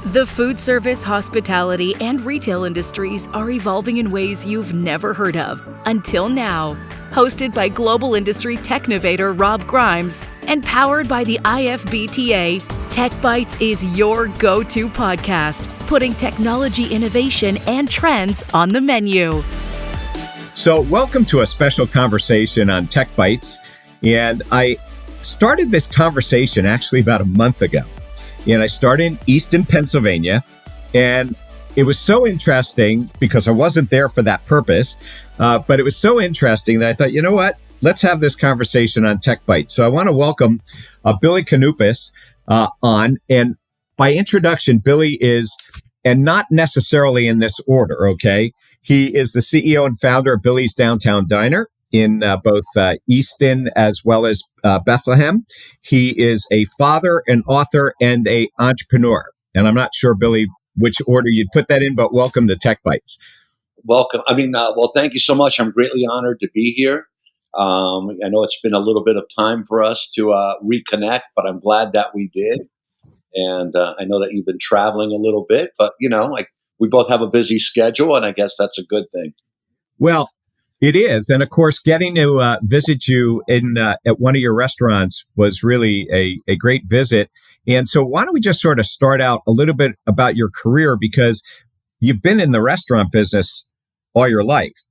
The food service, hospitality, and retail industries are evolving in ways you've never heard of until now. Hosted by global industry technovator Rob Grimes and powered by the IFBTA, TechBytes is your go-to podcast, putting technology innovation and trends on the menu. So welcome to a special conversation on TechBytes. And I started this conversation actually about a month ago. And I started in Easton, Pennsylvania. And it was so interesting because I wasn't there for that purpose. But it was so interesting that I thought, you know what? Let's have this conversation on TechBytes. So I want to welcome Billy Kounoupis on. And by introduction, Billy is, and not necessarily in this order, okay? He is the CEO and founder of Billy's Downtown Diner in both Easton as well as Bethlehem. He is a father, an author, and an entrepreneur. And I'm not sure, Billy, which order you'd put that in, but welcome to TechBytes. Welcome. Well, thank you so much. I'm greatly honored to be here. I know it's been a little bit of time for us to reconnect, but I'm glad that we did. And I know that you've been traveling a little bit, but, we both have a busy schedule, and I guess that's a good thing. Well, it is. And of course, getting to visit you in at one of your restaurants was really a great visit. And so why don't we just sort of start out a little bit about your career, because you've been in the restaurant business all your life.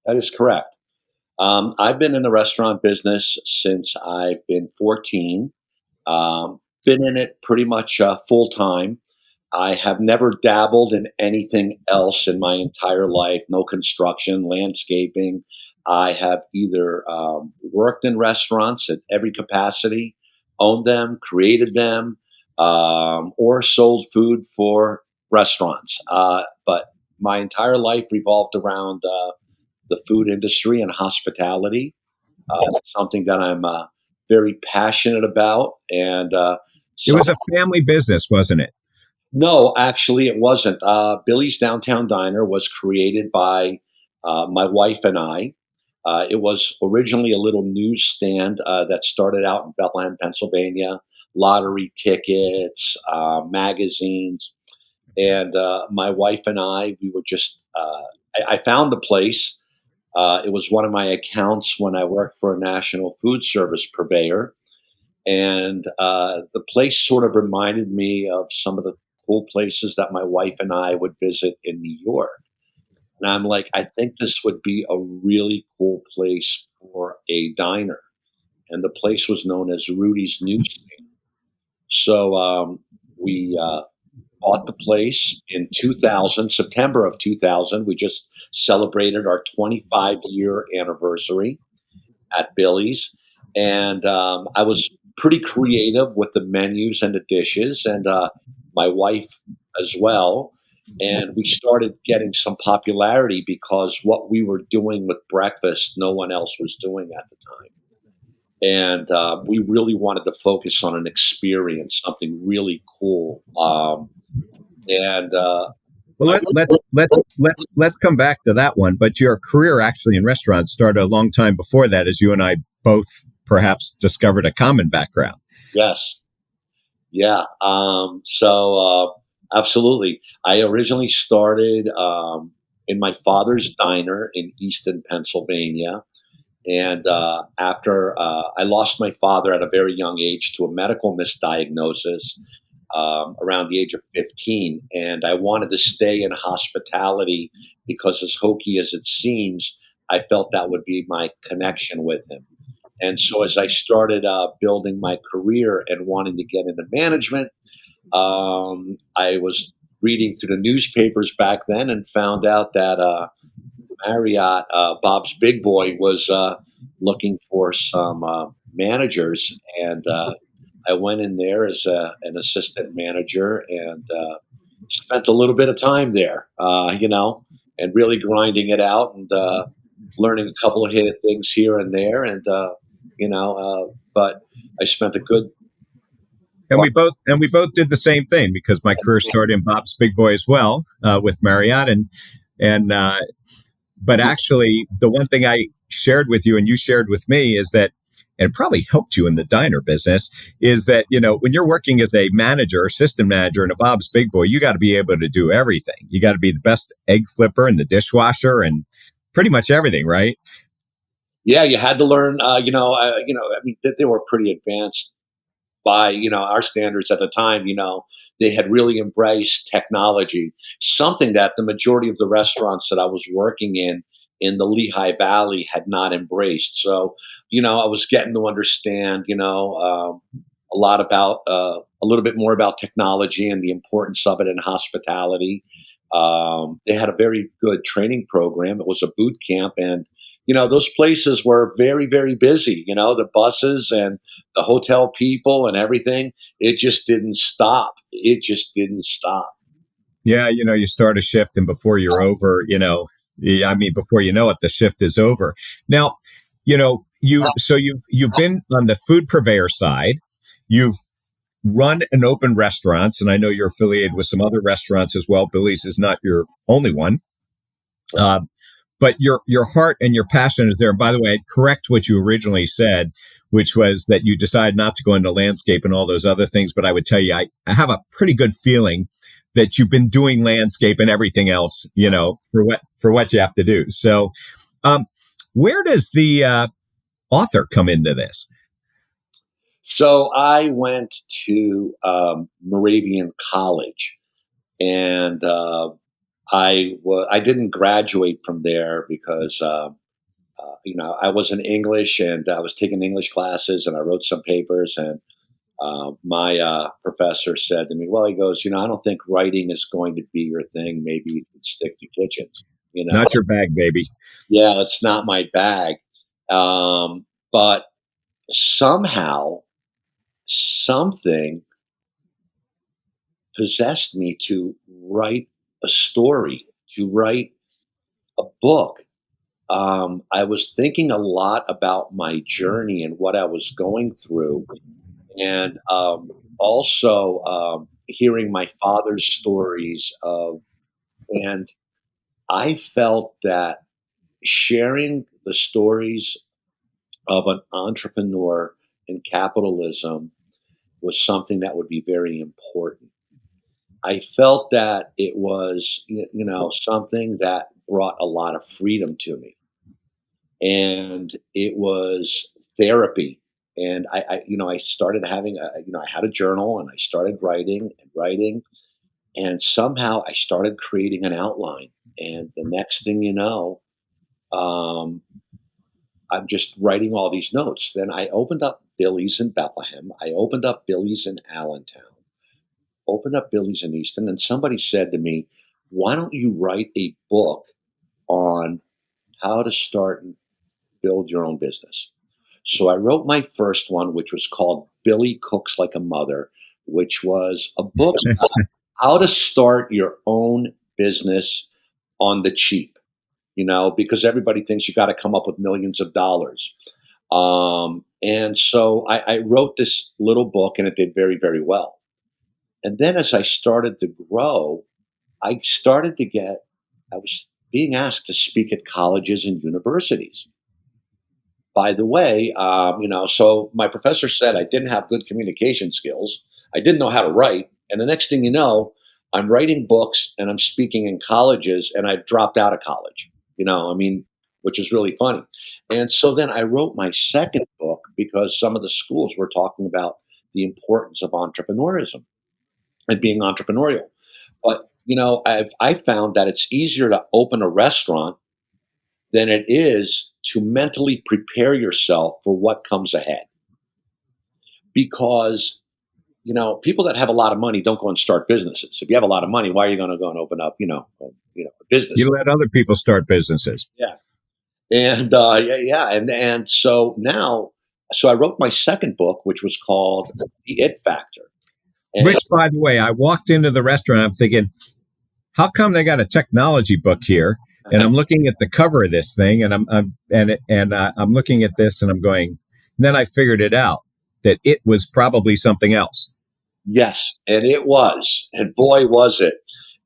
That is correct. I've been in the restaurant business since I've been 14. Been in it pretty much full time. I have never dabbled in anything else in my entire life. No construction, landscaping. I have either worked in restaurants at every capacity, owned them, created them, or sold food for restaurants. But my entire life revolved around the food industry and hospitality. It's something that I'm very passionate about. And it was a family business, wasn't it? No, actually, it wasn't. Billy's Downtown Diner was created by my wife and I. It was originally a little newsstand that started out in Bethlehem, Pennsylvania, lottery tickets, magazines. And my wife and I, we were just, I found the place. It was one of my accounts when I worked for a national food service purveyor. And the place sort of reminded me of some of the cool places that my wife and I would visit in New York. And I'm like, I think this would be a really cool place for a diner. And the place was known as Rudy's Newsstand. So we bought the place in 2000, September of 2000. We just celebrated our 25-year anniversary at Billy's. And I was pretty creative with the menus and the dishes, and my wife as well. And we started getting some popularity because what we were doing with breakfast, no one else was doing at the time. And we really wanted to focus on an experience, something really cool. Well, let's come back to that one. But your career actually in restaurants started a long time before that, as you and I both perhaps discovered a common background. Yes. Yeah. Absolutely. I originally started in my father's diner in Easton, Pennsylvania. And after I lost my father at a very young age to a medical misdiagnosis around the age of 15. And I wanted to stay in hospitality because, as hokey as it seems, I felt that would be my connection with him. And so as I started building my career and wanting to get into management, I was reading through the newspapers back then and found out that Marriott, Bob's Big Boy, was looking for some managers. And I went in there as an assistant manager and spent a little bit of time there, and really grinding it out and learning a couple of things here and there. And, but I spent a good. And we both did the same thing, because my career started in Bob's Big Boy as well, with Marriott, but actually the one thing I shared with you and you shared with me is that and it probably helped you in the diner business, is that, when you're working as a manager, assistant manager in a Bob's Big Boy, you got to be able to do everything. You got to be the best egg flipper and the dishwasher and pretty much everything, right? Yeah, you had to learn. I mean, they were pretty advanced by our standards at the time. They had really embraced technology, something that the majority of the restaurants that I was working in the Lehigh Valley had not embraced. So I was getting to understand a lot about a little bit more about technology and the importance of it in hospitality. They had a very good training program. It was a boot camp, and those places were very, very busy. The buses and the hotel people and everything. It just didn't stop. It just didn't stop. Yeah, you start a shift and before you're over, before you know it, the shift is over. Now, you've been on the food purveyor side. You've run and open restaurants, and I know you're affiliated with some other restaurants as well. Billy's is not your only one. Uh, but your heart and your passion is there. And by the way, I'd correct what you originally said, which was that you decided not to go into landscape and all those other things. But I would tell you, I have a pretty good feeling that you've been doing landscape and everything else, for what you have to do. So, where does the author come into this? So I went to Moravian College, and I didn't graduate from there because I was in English and I was taking English classes and I wrote some papers, and my professor said to me, "Well, he goes, I don't think writing is going to be your thing. Maybe you can stick to kitchens." Not your bag, baby. Yeah, it's not my bag. But somehow something possessed me to write a story, to write a book. I was thinking a lot about my journey and what I was going through, and also hearing my father's stories of, and I felt that sharing the stories of an entrepreneur in capitalism was something that would be very important. I felt that it was, something that brought a lot of freedom to me, and it was therapy. And I started having, I had a journal, and I started writing and writing, and somehow I started creating an outline. And the next thing you know, um, I'm just writing all these notes. Then I opened up Billy's in Bethlehem. I opened up Billy's in Allentown. Opened up Billy's in Easton, and somebody said to me, "Why don't you write a book on how to start and build your own business?" So I wrote my first one, which was called Billy Cooks Like a Mother, which was a book about how to start your own business on the cheap, because everybody thinks you got to come up with millions of dollars. And so I wrote this little book, and it did very, very well. And then as I started to grow, I started to I was being asked to speak at colleges and universities. By the way, so my professor said I didn't have good communication skills. I didn't know how to write. And the next thing you know, I'm writing books and I'm speaking in colleges, and I've dropped out of college, which is really funny. And so then I wrote my second book because some of the schools were talking about the importance of entrepreneurism and being entrepreneurial. But I found that it's easier to open a restaurant than it is to mentally prepare yourself for what comes ahead. Because people that have a lot of money don't go and start businesses. If you have a lot of money, why are you going to go and open up a business? You let other people start businesses. Yeah, and and so now, so I wrote my second book, which was called The It Factor. And Which, by the way, I walked into the restaurant, I'm thinking, how come they got a technology book here? And I'm looking at the cover of this thing, and I'm looking at this, and I'm going. And then I figured it out that it was probably something else. yes, and it was, and boy was it.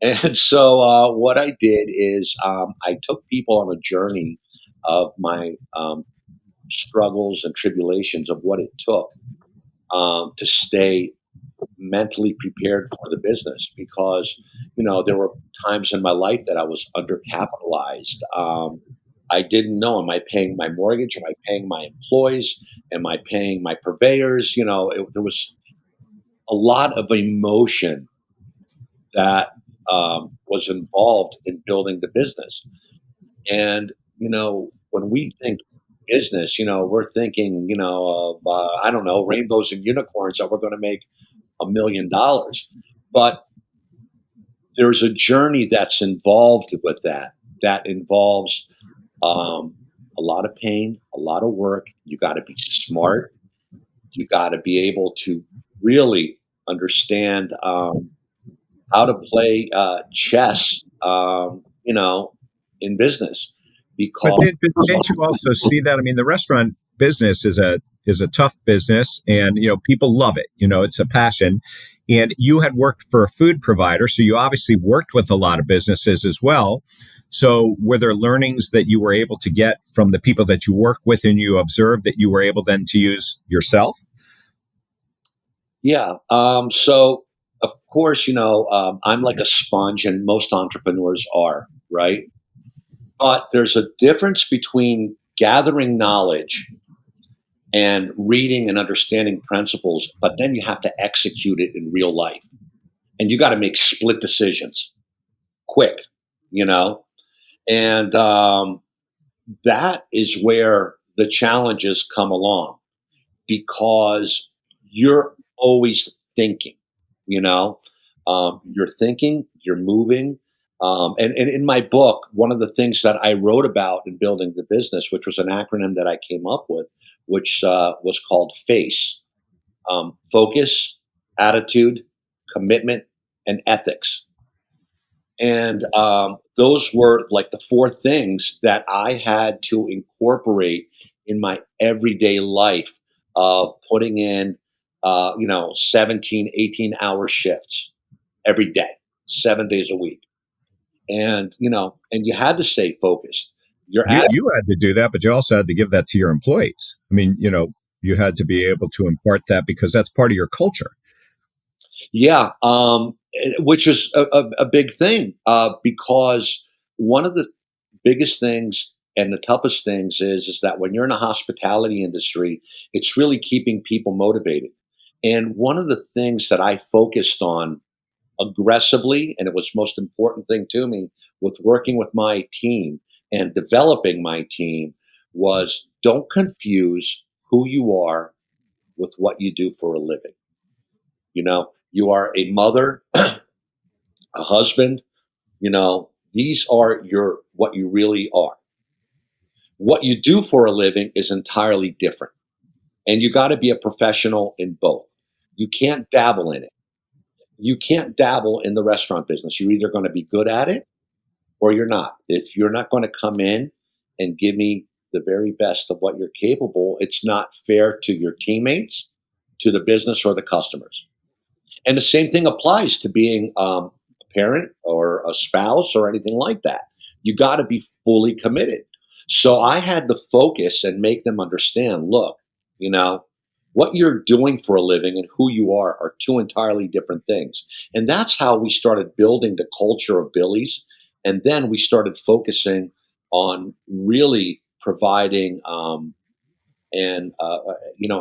And so what I did is I took people on a journey of my struggles and tribulations of what it took to stay mentally prepared for the business, because there were times in my life that I was undercapitalized. I didn't know, am I paying my mortgage, am I paying my employees, am I paying my purveyors? There was a lot of emotion that was involved in building the business. And when we think business, we're thinking of I don't know, rainbows and unicorns, that we're going to make $1 million. But there's a journey that's involved with that. That involves a lot of pain, a lot of work. You got to be smart. You got to be able to really understand how to play chess, in business. But Because didn't you also see that? I mean, the restaurant business is a tough business, and people love it. It's a passion. And you had worked for a food provider, so you obviously worked with a lot of businesses as well. So were there learnings that you were able to get from the people that you work with and you observed that you were able then to use yourself? yeah, so of course, I'm like a sponge, and most entrepreneurs are, right? But there's a difference between gathering knowledge and reading and understanding principles, but then you have to execute it in real life. And you got to make split decisions quick, you know? And that is where the challenges come along, because you're always thinking, you know? You're thinking, you're moving. And in my book, one of the things that I wrote about in building the business, which was an acronym that I came up with, which was called FACE: focus, attitude, commitment, and ethics. And those were like the four things that I had to incorporate in my everyday life of putting in, 17, 18-hour shifts every day, 7 days a week. And, and you had to stay focused. Your You had to do that, but you also had to give that to your employees. I mean, you had to be able to impart that because that's part of your culture. Yeah, which is a big thing, because one of the biggest things and the toughest things is that when you're in a hospitality industry, it's really keeping people motivated. And one of the things that I focused on aggressively, and it was most important thing to me with working with my team and developing my team, was don't confuse who you are with what you do for a living. You are a mother, a husband, these are what you really are. What you do for a living is entirely different. And you got to be a professional in both. You can't dabble in it. You can't dabble in the restaurant business. You're either going to be good at it or you're not. If you're not going to come in and give me the very best of what you're capable, it's not fair to your teammates, to the business, or the customers. And the same thing applies to being a parent or a spouse or anything like that. You got to be fully committed. So I had to focus and make them understand, look, you know, what you're doing for a living and who you are two entirely different things. And that's how we started building the culture of Billy's. And then we started focusing on really providing an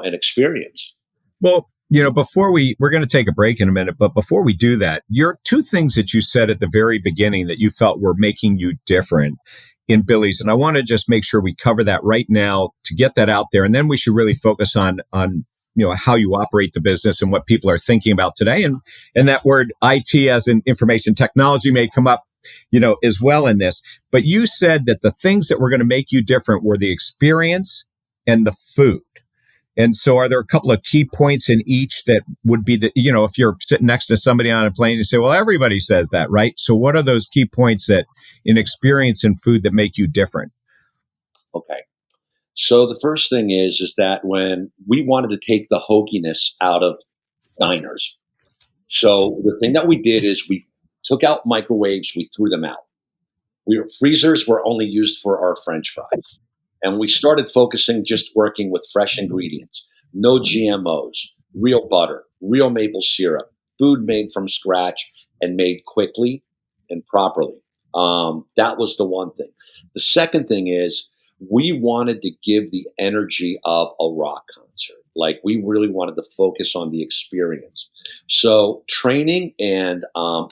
experience. Well, before we're going to take a break in a minute, but before we do that, your two things that you said at the very beginning that you felt were making you different in Billy's, and I want to just make sure we cover that right now to get that out there, and then we should really focus on how you operate the business and what people are thinking about today, and that word IT as in information technology may come up, as well in this. But you said that the things that were going to make you different were the experience and the food. And so are there a couple of key points in each that would be if you're sitting next to somebody on a plane, you say, well, everybody says that, right? So what are those key points that in experience and food that make you different? Okay. So the first thing is that when we wanted to take the hokiness out of diners, so the thing that we did is we took out microwaves, we threw them out. Freezers were only used for our French fries. And we started focusing just working with fresh ingredients, no GMOs, real butter, real maple syrup, food made from scratch and made quickly and properly. That was the one thing. The second thing is we wanted to give the energy of a rock concert. Like we really wanted to focus on the experience. So training and the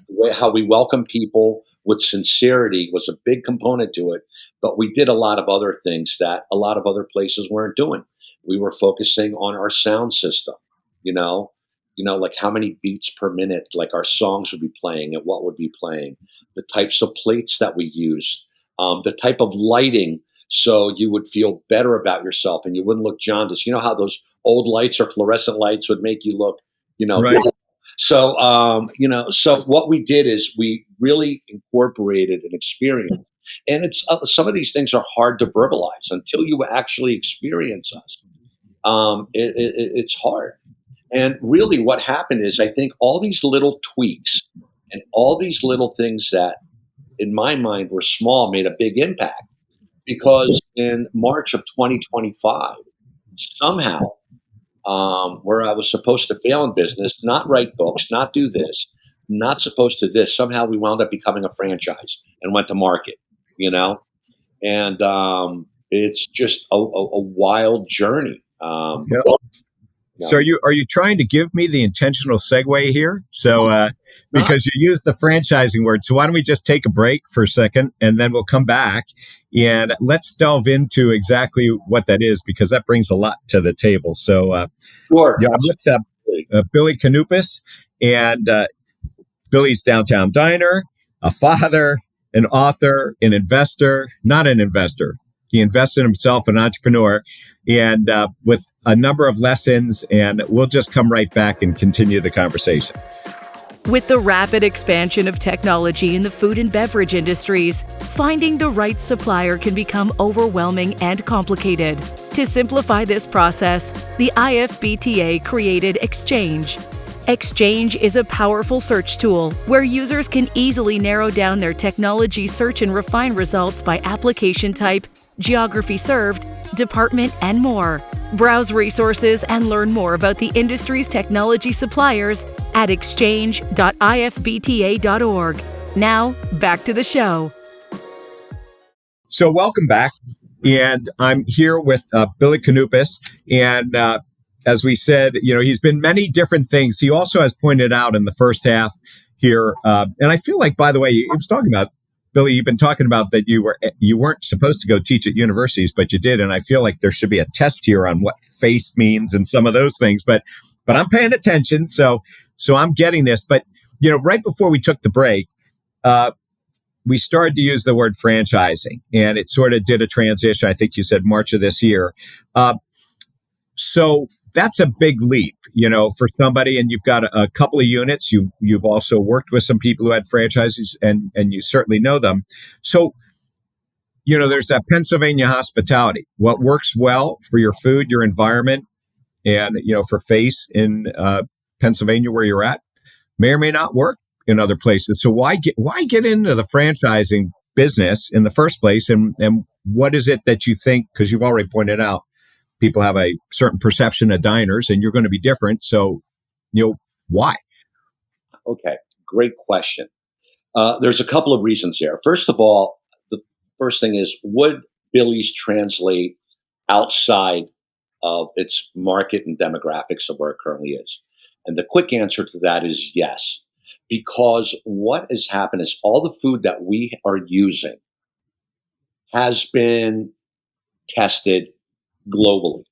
way how we welcome people with sincerity was a big component to it. But we did a lot of other things that a lot of other places weren't doing. We were focusing on our sound system, you know, like how many beats per minute, like our songs would be playing and what would be playing, the types of plates that we used, the type of lighting, so you would feel better about yourself and you wouldn't look jaundiced. You know how those old lights or fluorescent lights would make you look, Right. so, so what we did is we really incorporated an experience. And it's some of these things are hard to verbalize until you actually experience us. It's hard. And really, what happened is I think all these little tweaks and all these little things that, in my mind, were small made a big impact. Because in March of 2025, somehow where I was supposed to fail in business, not write books, not do this, not supposed to this. Somehow we wound up becoming a franchise and went to market, you know? And it's just a wild journey. Yeah. So are you trying to give me the intentional segue here? So because you use the franchising word, so why don't we just take a break for a second and then we'll come back and let's delve into exactly what that is because that brings a lot to the table. So Sure. yeah, I'm with Billy Kounoupis and Billy's Downtown Diner, a father, an author, an investor, not an investor. He invests in himself, an entrepreneur, and with a number of lessons, and we'll just come right back and continue the conversation. With the rapid expansion of technology in the food and beverage industries, finding the right supplier can become overwhelming and complicated. To simplify this process, the IFBTA created Exchange. Exchange is a powerful search tool where users can easily narrow down their technology search and refine results by application type, geography served, department, and more. Browse resources and learn more about the industry's technology suppliers at exchange.ifbta.org. Now, back to the show. So welcome back. And I'm here with Billy Kounoupis. And as we said, he's been many different things. He also has pointed out in the first half here, and I feel like, by the way, he was talking about, Billy, you've been talking about that you weren't supposed to go teach at universities, but you did. And I feel like there should be a test here on what face means and some of those things. But I'm paying attention, so I'm getting this. But right before we took the break, we started to use the word franchising, and it sort of did a transition. I think you said March of this year. So that's a big leap, for somebody, and you've got a couple of units. You've also worked with some people who had franchises, and you certainly know them. So, there's that Pennsylvania hospitality. What works well for your food, your environment, and for face in Pennsylvania where you're at, may or may not work in other places. So why get into the franchising business in the first place? And what is it that you think? Because you've already pointed out, people have a certain perception of diners, and you're going to be different. So, why? Okay, great question. There's a couple of reasons here. First of all, the first thing is, would Billy's translate outside of its market and demographics of where it currently is? And the quick answer to that is yes. Because what has happened is all the food that we are using has been tested globally.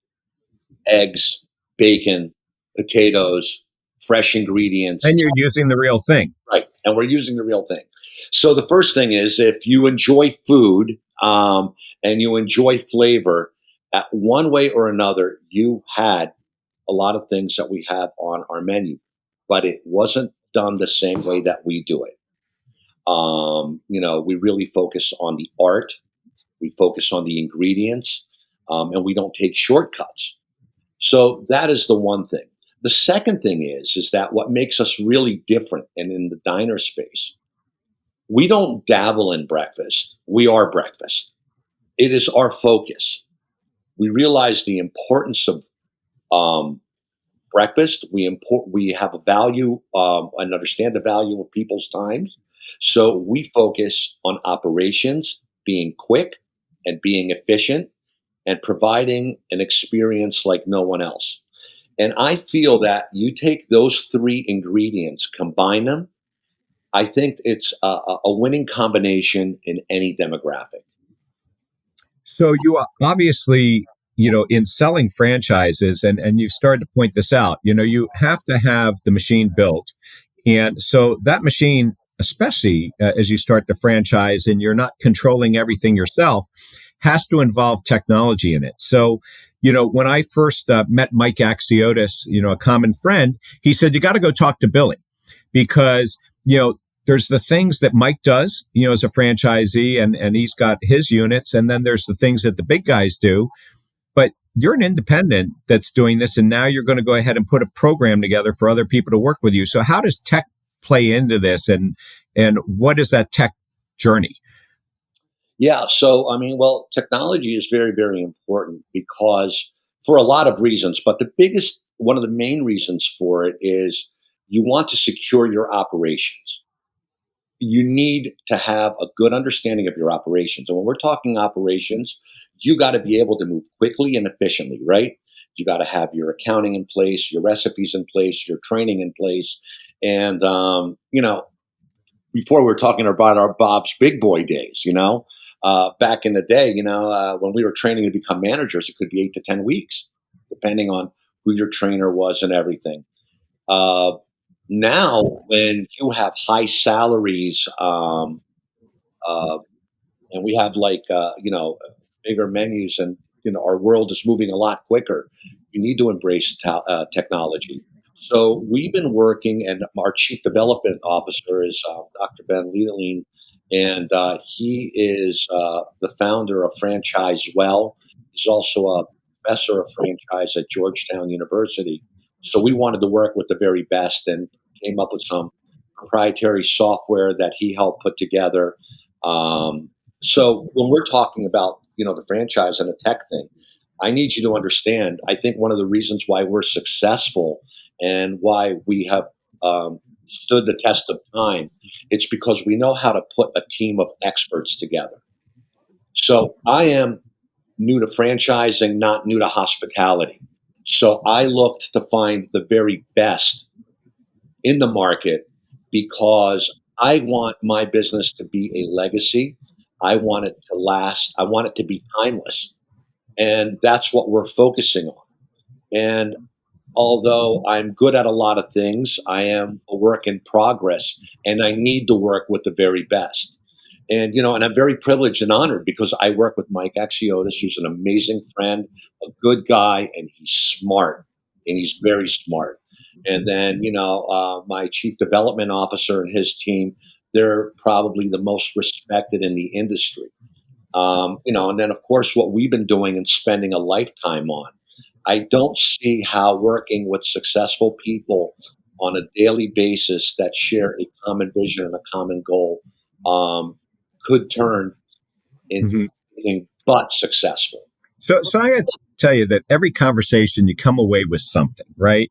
Eggs, bacon, potatoes, fresh ingredients. And you're using the real thing. Right. And we're using the real thing. So the first thing is, if you enjoy food and you enjoy flavor, at one way or another, you had a lot of things that we have on our menu, but it wasn't done the same way that we do it. We really focus on the art. We focus on the ingredients, and we don't take shortcuts. So that is the one thing. The second thing is that what makes us really different and in the diner space, we don't dabble in breakfast. We are breakfast. It is our focus. We realize the importance of um, breakfast. We have a value and understand the value of people's times. So we focus on operations, being quick and being efficient, and providing an experience like no one else. And I feel that you take those three ingredients, combine them, I think it's a winning combination in any demographic. So you are obviously, in selling franchises, and you started to point this out, you have to have the machine built. And so that machine, especially as you start to franchise and you're not controlling everything yourself, has to involve technology in it. So, when I first met Mike Axiotis, a common friend, he said, you got to go talk to Billy because, there's the things that Mike does, as a franchisee, and he's got his units. And then there's the things that the big guys do. But you're an independent that's doing this. And now you're going to go ahead and put a program together for other people to work with you. So how does tech play into this? And what is that tech journey? Yeah. So, I mean, well, technology is very, very important because for a lot of reasons, but one of the main reasons for it is you want to secure your operations. You need to have a good understanding of your operations. And when we're talking operations, you got to be able to move quickly and efficiently, right? You got to have your accounting in place, your recipes in place, your training in place. And, before we were talking about our Bob's Big Boy days, back in the day, when we were training to become managers, it could be 8 to 10 weeks, depending on who your trainer was and everything. Uh, Now, when you have high salaries, uh, and we have bigger menus, and our world is moving a lot quicker, you need to embrace technology. So we've been working, and our chief development officer is Dr. Ben Liedeline, and he is the founder of Franchise Well. He's also a professor of franchise at Georgetown University. So we wanted to work with the very best and came up with some proprietary software that he helped put together. Um, so when we're talking about the franchise and the tech thing, I need you to understand. I think one of the reasons why we're successful and why we have stood the test of time, it's because we know how to put a team of experts together. So I am new to franchising, not new to hospitality. So I looked to find the very best in the market because I want my business to be a legacy. I want it to last. I want it to be timeless. And that's what we're focusing on. And although I'm good at a lot of things, I am a work in progress and I need to work with the very best. And I'm very privileged and honored because I work with Mike Axiotis, who's an amazing friend, a good guy, and he's smart, and he's very smart. And then, my chief development officer and his team, they're probably the most respected in the industry. And then of course, what we've been doing and spending a lifetime on. I don't see how working with successful people on a daily basis that share a common vision and a common goal um, could turn into Mhm. anything but successful. So I got to tell you that every conversation you come away with something, right?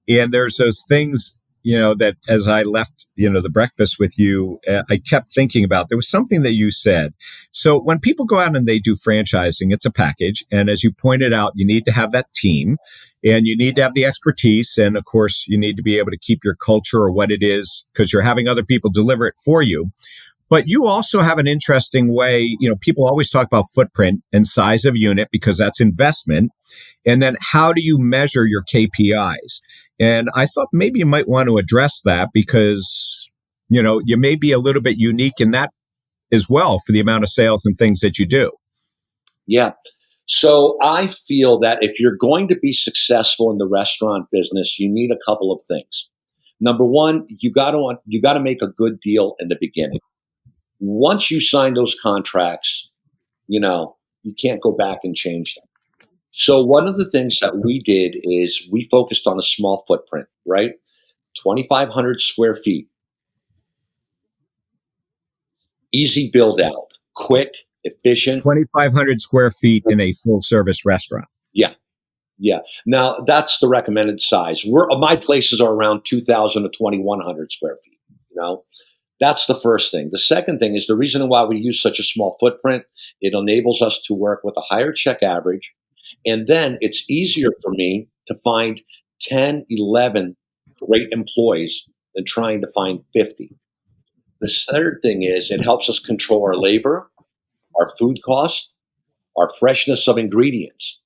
And there's those things, that as I left, the breakfast with you, I kept thinking about. There was something that you said. So when people go out and they do franchising, it's a package. And as you pointed out, you need to have that team and you need to have the expertise. And of course, you need to be able to keep your culture or what it is because you're having other people deliver it for you. But you also have an interesting way, people always talk about footprint and size of unit because that's investment. And then how do you measure your KPIs? And I thought maybe you might want to address that because, you may be a little bit unique in that as well for the amount of sales and things that you do. Yeah. So I feel that if you're going to be successful in the restaurant business, you need a couple of things. Number one, you got to make a good deal in the beginning. Once you sign those contracts, you can't go back and change them. So one of the things that we did is we focused on a small footprint, right? 2,500 square feet, easy build out, quick, efficient. 2,500 square feet in a full service restaurant. Yeah. Yeah. Now that's the recommended size. My places are around 2,000 to 2,100 square feet. That's the first thing. The second thing is the reason why we use such a small footprint. It enables us to work with a higher check average. And then it's easier for me to find 10, 11 great employees than trying to find 50. The third thing is it helps us control our labor, our food costs, our freshness of ingredients.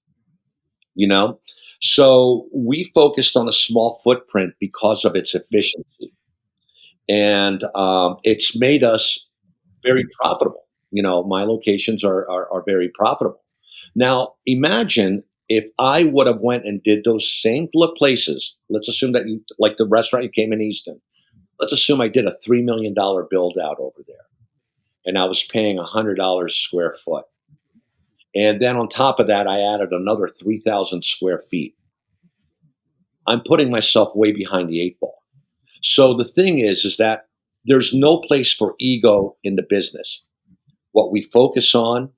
So we focused on a small footprint because of its efficiency, and it's made us very profitable. My locations are very profitable. Now imagine if I would have went and did those same places. Let's assume that you, like the restaurant you came in Easton, let's assume I did a $3 million build out over there and I was paying $100 a square foot. And then on top of that, I added another 3,000 square feet. I'm putting myself way behind the eight ball. So the thing is that there's no place for ego in the business. What we focus on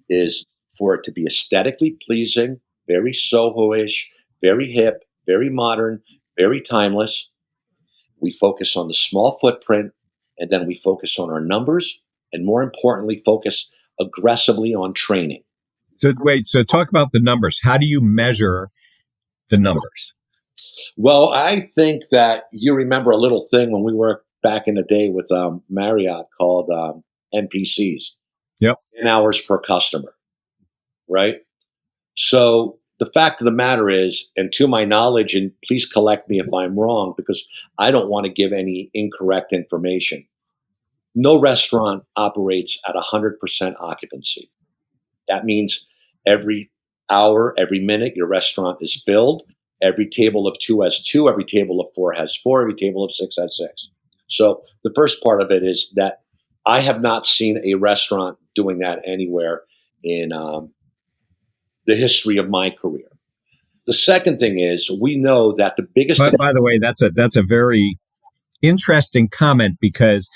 is for it to be aesthetically pleasing, very Soho-ish, very hip, very modern, very timeless. We focus on the small footprint, and then we focus on our numbers, and more importantly, focus aggressively on training. So talk about the numbers. How do you measure the numbers? Well, I think that you remember a little thing when we worked back in the day with Marriott called MPCs. Yep. 10 hours per customer, right? So the fact of the matter is, and to my knowledge, and please correct me if I'm wrong, because I don't want to give any incorrect information. No restaurant operates at 100% occupancy. That means every hour, every minute, your restaurant is filled. Every table of 2 has 2. Every table of 4 has 4. Every table of 6 has 6. So the first part of it is that I have not seen a restaurant doing that anywhere in the history of my career. The second thing is we know that the biggest. By the way, that's a very interesting comment, because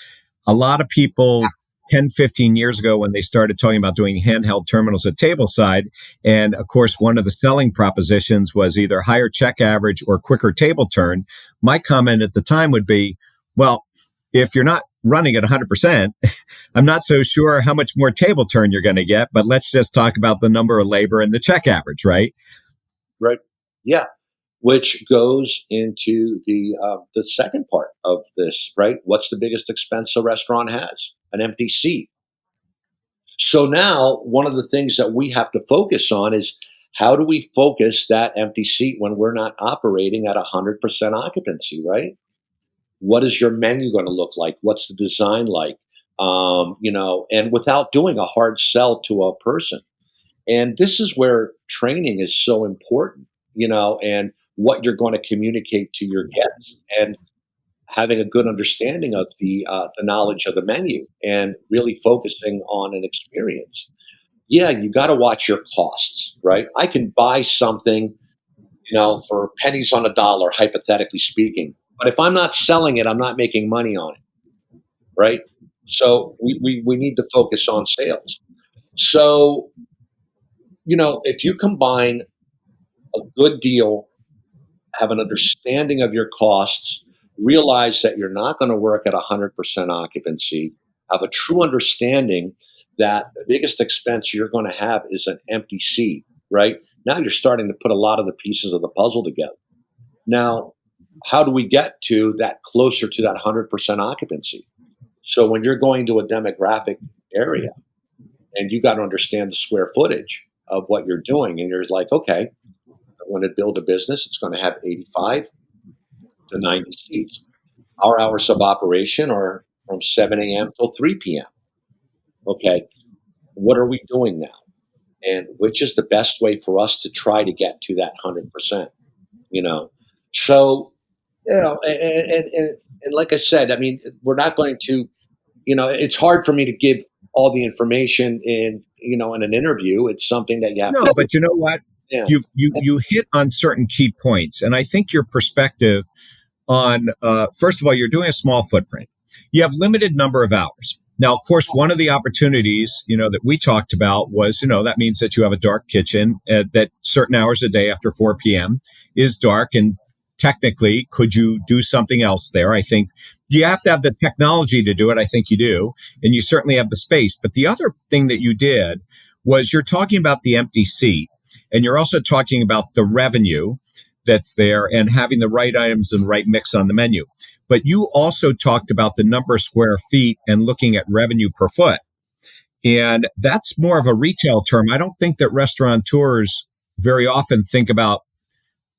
a lot of people 10, 15 years ago, when they started talking about doing handheld terminals at tableside, and of course, one of the selling propositions was either higher check average or quicker table turn. My comment at the time would be, well, if you're not running at 100%, I'm not so sure how much more table turn you're going to get, but let's just talk about the number of labor and the check average, right? Right. Yeah. Which goes into the second part of this, right? What's the biggest expense a restaurant has? An empty seat. So now one of the things that we have to focus on is how do we focus that empty seat when we're not operating at 100% occupancy, right? What is your menu going to look like? What's the design like? And without doing a hard sell to a person. And this is where training is so important, and what you're going to communicate to your guests, and having a good understanding of the knowledge of the menu, and really focusing on an experience. Yeah, you got to watch your costs, right? I can buy something, for pennies on a dollar, hypothetically speaking. But if I'm not selling it, I'm not making money on it, right? So we need to focus on sales. So, if you combine a good deal, have an understanding of your costs, realize that you're not going to work at 100% occupancy, have a true understanding that the biggest expense you're going to have is an empty seat, right? Now you're starting to put a lot of the pieces of the puzzle together. Now, how do we get to that closer to that 100% occupancy? So when you're going to a demographic area and you got to understand the square footage of what you're doing, and you're like, okay, I want to build a business. It's going to have 85 to 90 seats. Our hours of operation are from 7 a.m. till 3 p.m. Okay, what are we doing now? And which is the best way for us to try to get to that 100%? So, and like I said, I mean, we're not going to, it's hard for me to give all the information in an interview. It's something that you have to. No, but you know what? Yeah. You hit on certain key points, and I think your perspective on first of all, you're doing a small footprint. You have limited number of hours. Now, of course, one of the opportunities, that we talked about was, that means that you have a dark kitchen, that certain hours a day after 4 p.m. is dark. And technically, could you do something else there? I think you have to have the technology to do it. I think you do. And you certainly have the space. But the other thing that you did was you're talking about the empty seat, and you're also talking about the revenue that's there and having the right items and right mix on the menu. But you also talked about the number of square feet and looking at revenue per foot. And that's more of a retail term. I don't think that restaurateurs very often think about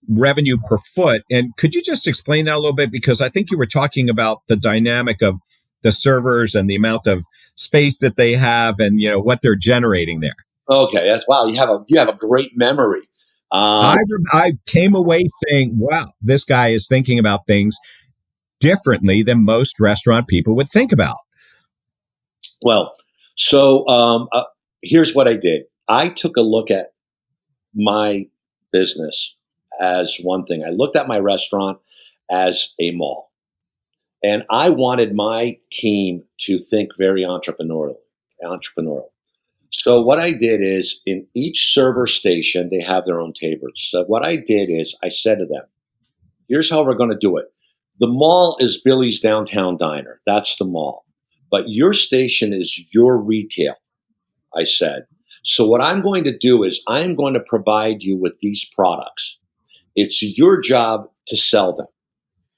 revenue per foot. And could you just explain that a little bit? Because I think you were talking about the dynamic of the servers and the amount of space that they have and, what they're generating there. Okay, that's wow. You have a great memory. Um, I came away saying, wow, this guy is thinking about things differently than most restaurant people would think about. well, so here's what I did. I took a look at my business as one thing. I looked at my restaurant as a mall, and I wanted my team to think very entrepreneurial. Entrepreneurial. So what I did is in each server station, they have their own tables. So what I did is I said to them, here's how we're going to do it. The mall is Billy's Downtown Diner. That's the mall. But your station is your retail, I said. So what I'm going to do is I'm going to provide you with these products. It's your job to sell them.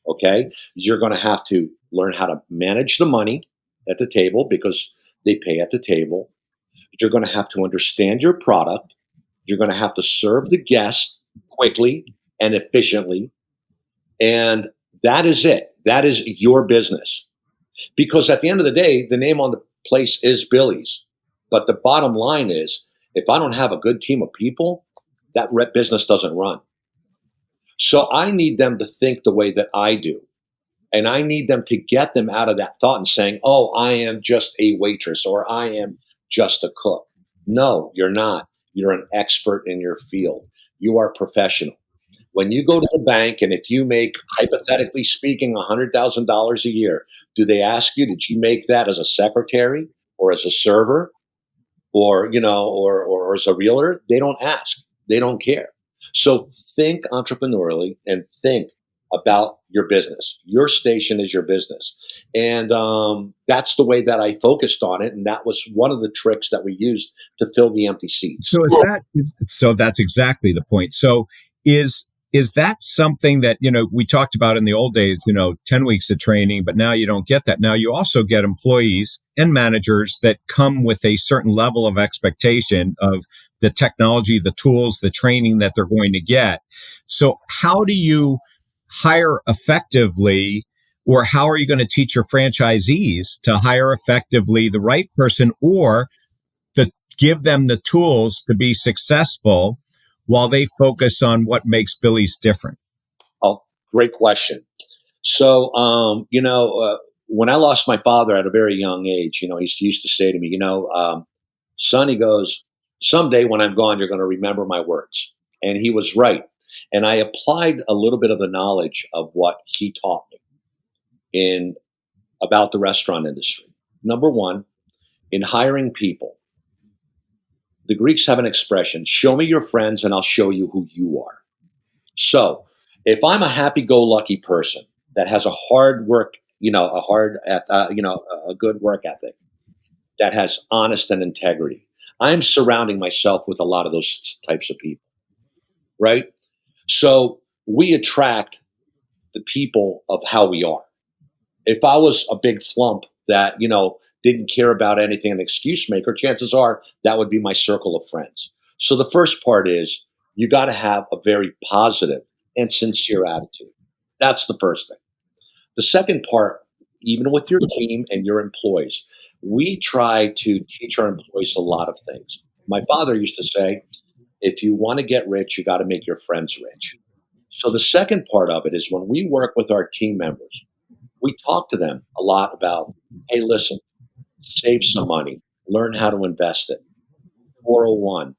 Okay. You're going to have to learn how to manage the money at the table because they pay at the table. You're going to have to understand your product. You're going to have to serve the guest quickly and efficiently. And that is it. That is your business. Because at the end of the day, the name on the place is Billy's. But the bottom line is, if I don't have a good team of people, that business doesn't run. So I need them to think the way that I do. And I need them to get them out of that thought and saying, oh, I am just a waitress or I am just a cook. No, you're not. You're an expert in your field. You are professional. When you go to the bank and if you make, hypothetically speaking, $100,000 a year, do they ask you, did you make that as a secretary or as a server or, or as a realtor? They don't ask. They don't care. So think entrepreneurially and think about your business. Your station is your business. And that's the way that I focused on it. And that was one of the tricks that we used to fill the empty seats. So that's exactly the point. So is that something that, we talked about in the old days, 10 weeks of training, but now you don't get that. Now you also get employees and managers that come with a certain level of expectation of the technology, the tools, the training that they're going to get. So how do you hire effectively, or how are you going to teach your franchisees to hire effectively the right person or to give them the tools to be successful while they focus on what makes Billy's different? Oh, great question. So, when I lost my father at a very young age, he used to say to me, son, he goes, someday when I'm gone, you're going to remember my words. And he was right. And I applied a little bit of the knowledge of what he taught me about the restaurant industry. Number one, in hiring people, the Greeks have an expression, show me your friends and I'll show you who you are. So if I'm a happy-go-lucky person that has a hard work, a good work ethic, that has honest and integrity, I'm surrounding myself with a lot of those types of people, right? So we attract the people of how we are. If I was a big flump that, didn't care about anything, an excuse maker, chances are that would be my circle of friends. So the first part is you got to have a very positive and sincere attitude. That's the first thing. The second part, even with your team and your employees, we try to teach our employees a lot of things. My father used to say, if you want to get rich, you got to make your friends rich. So the second part of it is when we work with our team members, we talk to them a lot about, hey, listen, save some money, learn how to invest it. 401,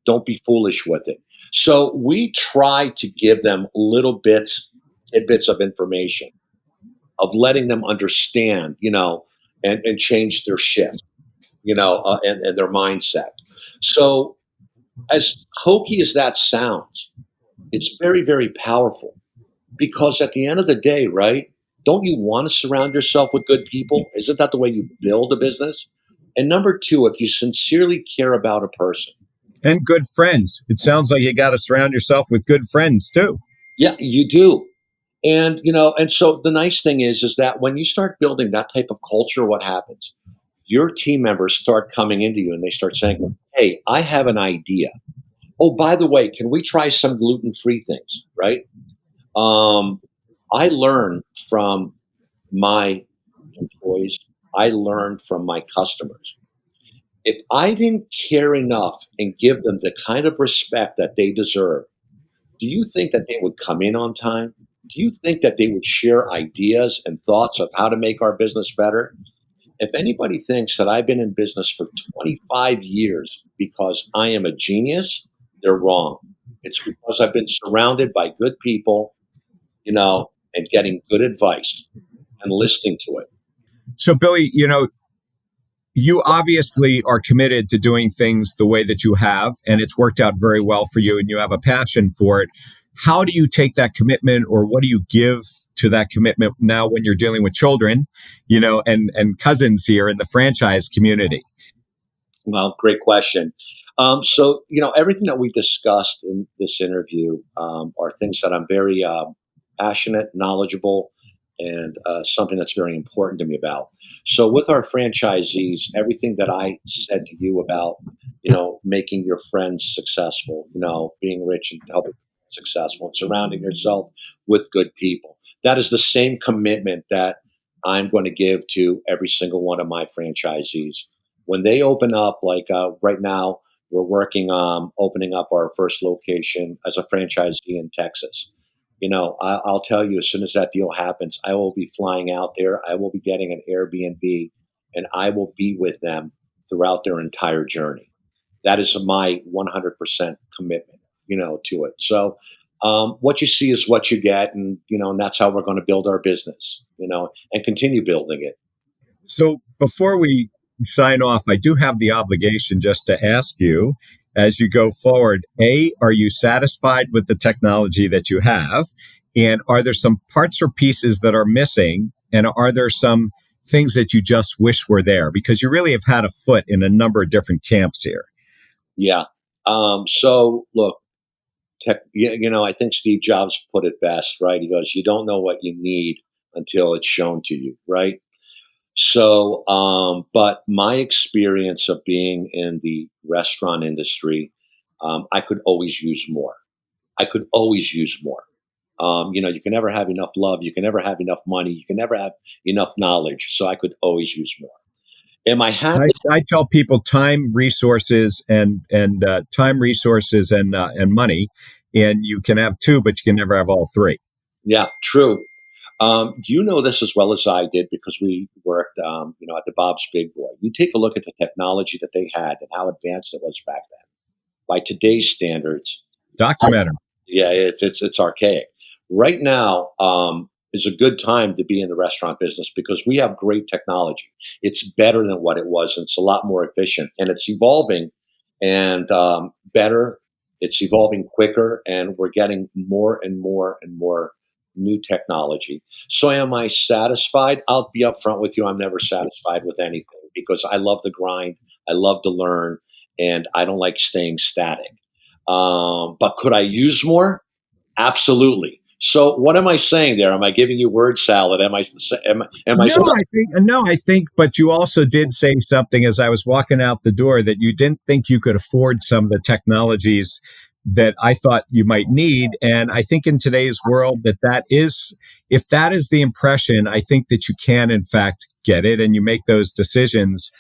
don't be foolish with it. So we try to give them little tidbits of information, of letting them understand, and change their shift, and their mindset. So, as hokey as that sounds, it's very, very powerful because at the end of the day, right? Don't you want to surround yourself with good people? Isn't that the way you build a business? And number two, if you sincerely care about a person, And good friends. It sounds like you got to surround yourself with good friends too. yeah, you do. And and so the nice thing is that when you start building that type of culture, what happens? Your team members start coming into you and they start saying, "Hey, I have an idea. Oh, by the way, can we try some gluten-free things?" Right? Um, I learn from my employees. I learn from my customers. If I didn't care enough and give them the kind of respect that they deserve, do you think that they would come in on time? Do you think that they would share ideas and thoughts of how to make our business better? If anybody thinks that I've been in business for 25 years because I am a genius, they're wrong. It's because I've been surrounded by good people, and getting good advice and listening to it. So, Billy, you obviously are committed to doing things the way that you have, and it's worked out very well for you, and you have a passion for it. How do you take that commitment, or what do you give to that commitment now when you're dealing with children, and cousins here in the franchise community? Well, great question. So, everything that we discussed in this interview are things that I'm very passionate, knowledgeable, and something that's very important to me about. So, with our franchisees, everything that I said to you about, making your friends successful, being rich and helping successful, and surrounding yourself with good people, that is the same commitment that I'm going to give to every single one of my franchisees when they open up, like right now, we're working on opening up our first location as a franchisee in Texas. I'll tell you, as soon as that deal happens, I will be flying out there. I will be getting an Airbnb, and I will be with them throughout their entire journey. That is my 100% commitment, to it. So, what you see is what you get, and that's how we're going to build our business, and continue building it. So before we sign off, I do have the obligation just to ask you as you go forward, A, are you satisfied with the technology that you have? And are there some parts or pieces that are missing? And are there some things that you just wish were there? Because you really have had a foot in a number of different camps here. Yeah. So look, I think Steve Jobs put it best, right? He goes, "You don't know what you need until it's shown to you," right? So, but my experience of being in the restaurant industry, I could always use more. I could always use more. You can never have enough love. You can never have enough money. You can never have enough knowledge. So I could always use more. Am I happy? I tell people time, resources, and money, and you can have two, but you can never have all three. Yeah, true. You know this as well as I did because we worked, at the Bob's Big Boy. You take a look at the technology that they had and how advanced it was back then. By today's standards, Documentary. yeah, it's archaic. Right now is a good time to be in the restaurant business because we have great technology. It's better than what it was, and it's a lot more efficient, and it's evolving and better. It's evolving quicker, and we're getting more and more and more new technology. So, am I satisfied? I'll be upfront with you. I'm never satisfied with anything because I love the grind. I love to learn, and I don't like staying static. But could I use more? Absolutely. So what am I saying there? Am I giving you word salad? Am I I think, but you also did say something as I was walking out the door that you didn't think you could afford some of the technologies that I thought you might need. And I think in today's world if that is the impression, I think that you can in fact get it and you make those decisions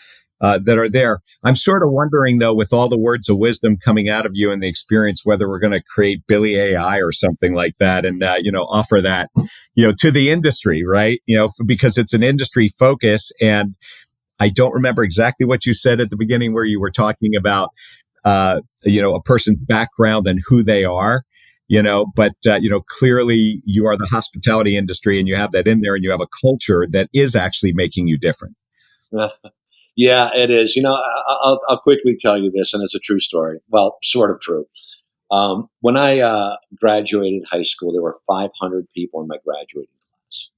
that are there. I'm sort of wondering though, with all the words of wisdom coming out of you and the experience, whether we're going to create Billy AI or something like that and, offer that, to the industry, right? Because it's an industry focus. And I don't remember exactly what you said at the beginning where you were talking about, a person's background and who they are. But clearly you are the hospitality industry and you have that in there and you have a culture that is actually making you different. Yeah, it is. I'll quickly tell you this, and it's a true story. Well, sort of true. When I graduated high school, there were 500 people in my graduating class.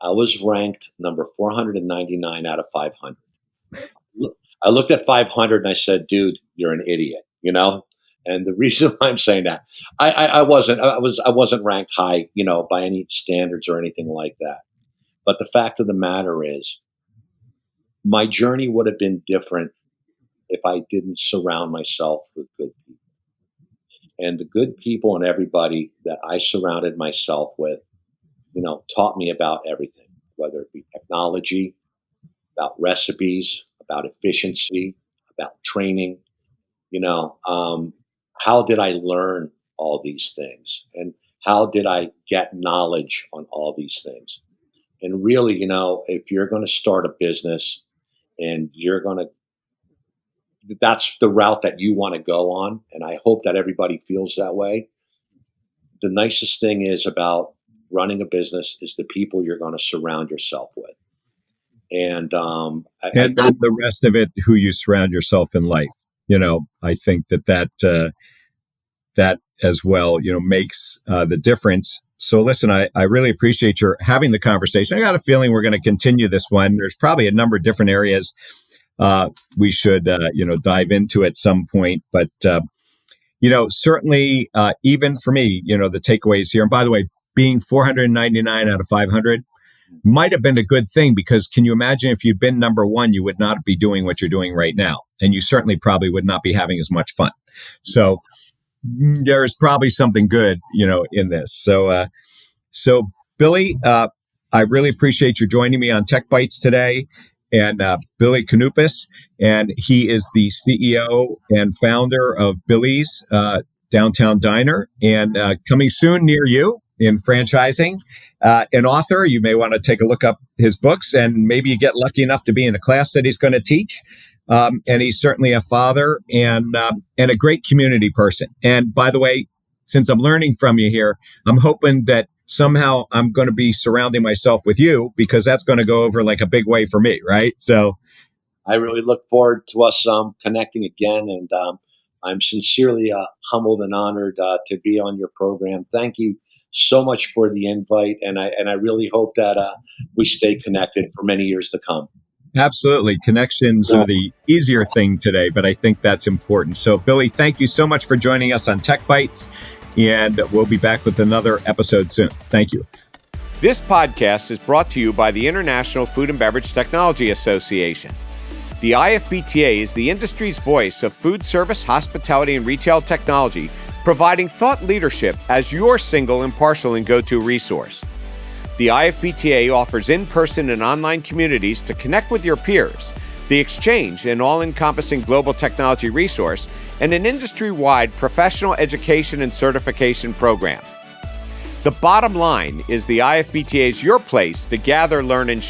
I was ranked number 499 out of 500. I looked at 500 and I said, "Dude, you're an idiot." And the reason why I'm saying that, I wasn't ranked high, by any standards or anything like that. But the fact of the matter is, my journey would have been different if I didn't surround myself with good people. And the good people and everybody that I surrounded myself with, taught me about everything, whether it be technology, about recipes, about efficiency, about training. You know, how did I learn all these things? And how did I get knowledge on all these things? And really, if you're going to start a business and that's the route that you want to go on. And I hope that everybody feels that way. The nicest thing is about running a business is the people you're going to surround yourself with. And And then the rest of it, who you surround yourself in life. I think that as well, makes the difference. So listen, I really appreciate your having the conversation. I got a feeling we're going to continue this one. There's probably a number of different areas we should, dive into at some point. But, certainly, even for me, the takeaways here. And by the way, being 499 out of 500 might have been a good thing, because can you imagine if you'd been number one, you would not be doing what you're doing right now. And you certainly probably would not be having as much fun. So there's probably something good, in this. So Billy, I really appreciate you joining me on TechBytes today. And Billy Kounoupis, and he is the CEO and founder of Billy's Downtown Diner, and coming soon near you in franchising. An author, you may want to take a look up his books, and maybe you get lucky enough to be in a class that he's going to teach. And he's certainly a father and a great community person. And by the way, since I'm learning from you here, I'm hoping that somehow I'm going to be surrounding myself with you, because that's going to go over like a big way for me, right? So I really look forward to us connecting again. And I'm sincerely humbled and honored to be on your program. Thank you so much for the invite. And I really hope that we stay connected for many years to come. Absolutely. Connections are the easier thing today, but I think that's important. So Billy, thank you so much for joining us on TechBytes, and we'll be back with another episode soon. Thank you. This podcast is brought to you by the International Food and Beverage Technology Association. The IFBTA is the industry's voice of food service, hospitality, and retail technology, providing thought leadership as your single, impartial, and go-to resource. The IFBTA offers in-person and online communities to connect with your peers, the exchange, an all-encompassing global technology resource, and an industry-wide professional education and certification program. The bottom line is the IFBTA is your place to gather, learn, and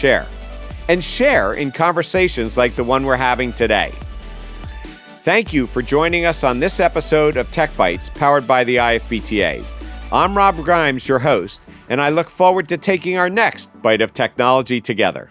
share in conversations like the one we're having today. Thank you for joining us on this episode of TechBytes, powered by the IFBTA. I'm Rob Grimes, your host, and I look forward to taking our next bite of technology together.